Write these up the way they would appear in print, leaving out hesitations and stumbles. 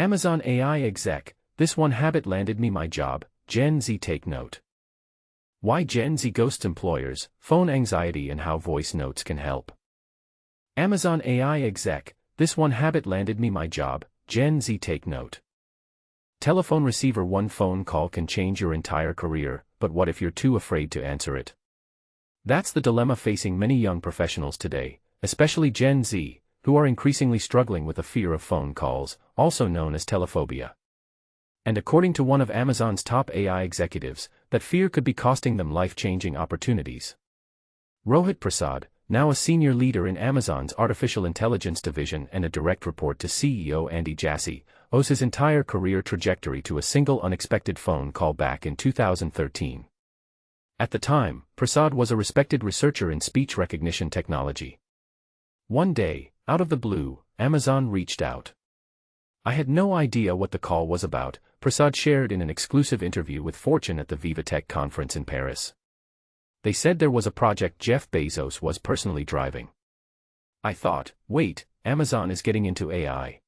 Amazon AI Exec, this one habit landed me my job, Gen Z take note. Why Gen Z ghosts employers, phone anxiety and how voice notes can help. Amazon AI Exec, this one habit landed me my job, Gen Z take note. Telephone receiver. One phone call can change your entire career, but what if you're too afraid to answer it? That's the dilemma facing many young professionals today, especially Gen Z, who are increasingly struggling with the fear of phone calls, also known as telephobia. And according to one of Amazon's top AI executives, that fear could be costing them life-changing opportunities. Rohit Prasad, now a senior leader in Amazon's artificial intelligence division and a direct report to CEO Andy Jassy, owes his entire career trajectory to a single unexpected phone call back in 2013. At the time, Prasad was a respected researcher in speech recognition technology. One day, out of the blue, Amazon reached out. I had no idea what the call was about, Prasad shared in an exclusive interview with Fortune at the Viva Tech conference in Paris. They said there was a project Jeff Bezos was personally driving. I thought, wait, Amazon is getting into AI.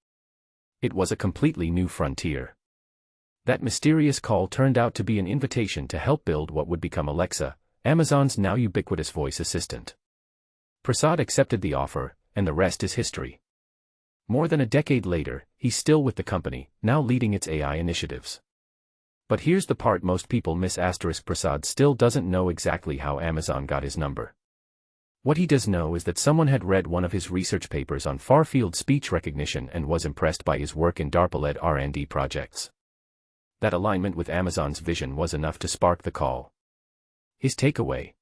It was a completely new frontier. That mysterious call turned out to be an invitation to help build what would become Alexa, Amazon's now ubiquitous voice assistant. Prasad accepted the offer, and the rest is history. More than a decade later, he's still with the company, now leading its AI initiatives. But here's the part most people miss. Prasad still doesn't know exactly how Amazon got his number. What he does know is that someone had read one of his research papers on far-field speech recognition and was impressed by his work in DARPA-led R&D projects. That alignment with Amazon's vision was enough to spark the call. His takeaway: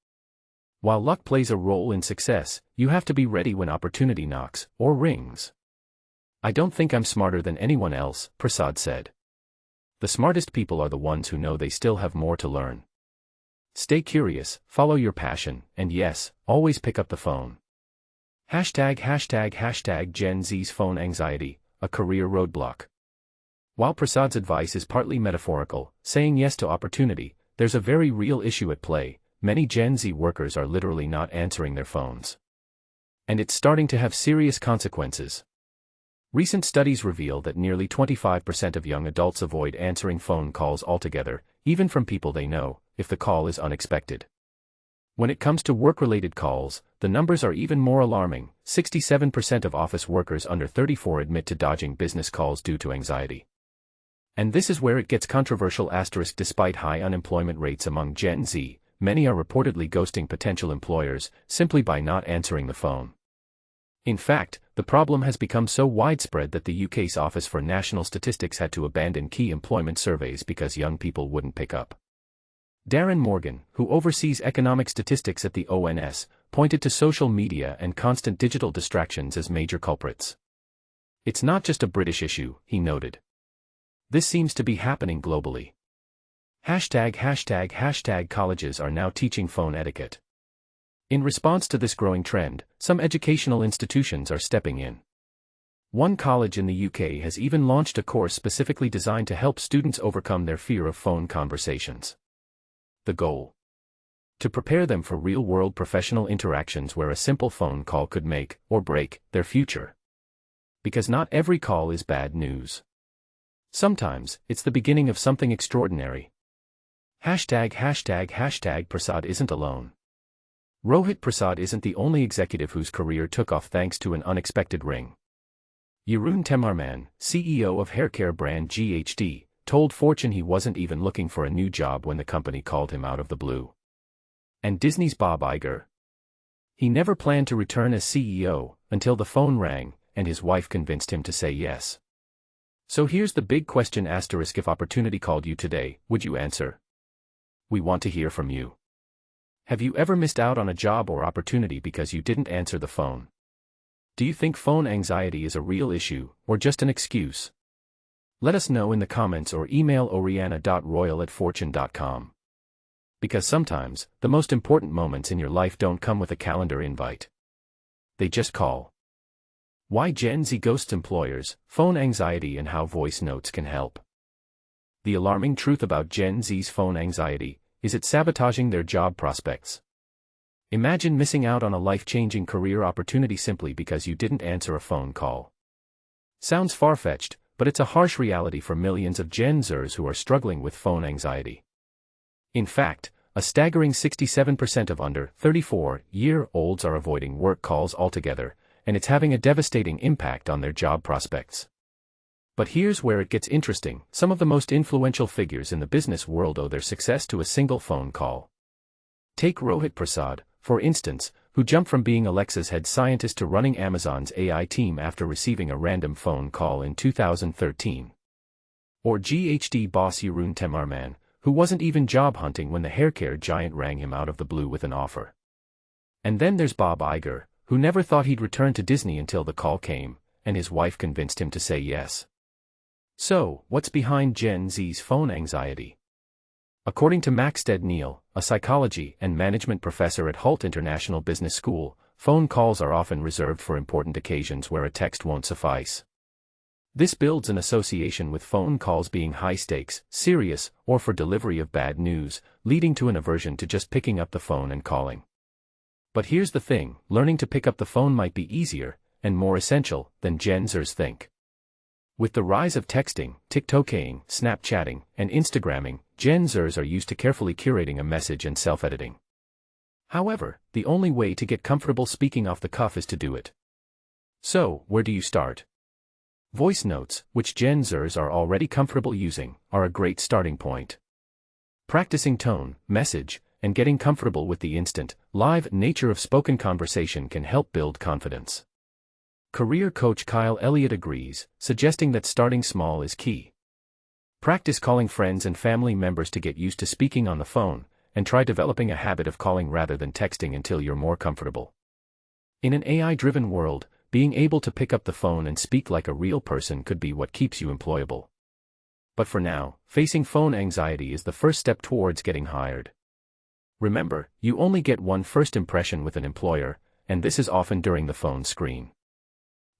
while luck plays a role in success, you have to be ready when opportunity knocks, or rings. I don't think I'm smarter than anyone else, Prasad said. The smartest people are the ones who know they still have more to learn. Stay curious, follow your passion, and yes, always pick up the phone. ### Gen Z's phone anxiety, a career roadblock. While Prasad's advice is partly metaphorical, saying yes to opportunity, there's a very real issue at play. Many Gen Z workers are literally not answering their phones. And it's starting to have serious consequences. Recent studies reveal that nearly 25% of young adults avoid answering phone calls altogether, even from people they know, if the call is unexpected. When it comes to work-related calls, the numbers are even more alarming. 67% of office workers under 34 admit to dodging business calls due to anxiety. And this is where it gets controversial. Despite high unemployment rates among Gen Z, many are reportedly ghosting potential employers simply by not answering the phone. In fact, the problem has become so widespread that the UK's Office for National Statistics had to abandon key employment surveys because young people wouldn't pick up. Darren Morgan, who oversees economic statistics at the ONS, pointed to social media and constant digital distractions as major culprits. It's not just a British issue, he noted. This seems to be happening globally. ### Colleges are now teaching phone etiquette. In response to this growing trend, some educational institutions are stepping in. One college in the UK has even launched a course specifically designed to help students overcome their fear of phone conversations. The goal? To prepare them for real-world professional interactions where a simple phone call could make, or break, their future. Because not every call is bad news. Sometimes, it's the beginning of something extraordinary. ### Prasad isn't alone. Rohit Prasad isn't the only executive whose career took off thanks to an unexpected ring. Jeroen Temmerman, CEO of haircare brand GHD, told Fortune he wasn't even looking for a new job when the company called him out of the blue. And Disney's Bob Iger? He never planned to return as CEO, until the phone rang, and his wife convinced him to say yes. So here's the big question: if opportunity called you today, would you answer? We want to hear from you. Have you ever missed out on a job or opportunity because you didn't answer the phone? Do you think phone anxiety is a real issue, or just an excuse? Let us know in the comments or email oriana.royal@fortune.com. Because sometimes, the most important moments in your life don't come with a calendar invite. They just call. Why Gen Z ghosts employers, phone anxiety and how voice notes can help. The alarming truth about Gen Z's phone anxiety is it's sabotaging their job prospects. Imagine missing out on a life-changing career opportunity simply because you didn't answer a phone call. Sounds far-fetched, but it's a harsh reality for millions of Gen Zers who are struggling with phone anxiety. In fact, a staggering 67% of under 34-year-olds are avoiding work calls altogether, and it's having a devastating impact on their job prospects. But here's where it gets interesting. Some of the most influential figures in the business world owe their success to a single phone call. Take Rohit Prasad, for instance, who jumped from being Alexa's head scientist to running Amazon's AI team after receiving a random phone call in 2013. Or GHD boss Jeroen Timmerman, who wasn't even job hunting when the haircare giant rang him out of the blue with an offer. And then there's Bob Iger, who never thought he'd return to Disney until the call came, and his wife convinced him to say yes. So, what's behind Gen Z's phone anxiety? According to Maxted Neal, a psychology and management professor at Hult International Business School, phone calls are often reserved for important occasions where a text won't suffice. This builds an association with phone calls being high stakes, serious, or for delivery of bad news, leading to an aversion to just picking up the phone and calling. But here's the thing, learning to pick up the phone might be easier, and more essential, than Gen Zers think. With the rise of texting, TikToking, Snapchatting, and Instagramming, Gen Zers are used to carefully curating a message and self-editing. However, the only way to get comfortable speaking off the cuff is to do it. So, where do you start? Voice notes, which Gen Zers are already comfortable using, are a great starting point. Practicing tone, message, and getting comfortable with the instant, live nature of spoken conversation can help build confidence. Career coach Kyle Elliott agrees, suggesting that starting small is key. Practice calling friends and family members to get used to speaking on the phone, and try developing a habit of calling rather than texting until you're more comfortable. In an AI-driven world, being able to pick up the phone and speak like a real person could be what keeps you employable. But for now, facing phone anxiety is the first step towards getting hired. Remember, you only get one first impression with an employer, and this is often during the phone screen.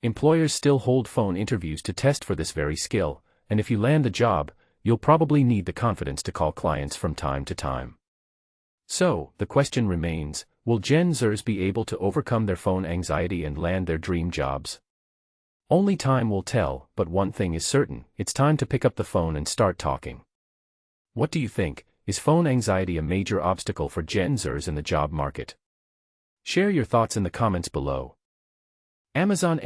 Employers still hold phone interviews to test for this very skill, and if you land the job, you'll probably need the confidence to call clients from time to time. So, the question remains, will Gen Zers be able to overcome their phone anxiety and land their dream jobs? Only time will tell, but one thing is certain, it's time to pick up the phone and start talking. What do you think? Is phone anxiety a major obstacle for Gen Zers in the job market? Share your thoughts in the comments below. Amazon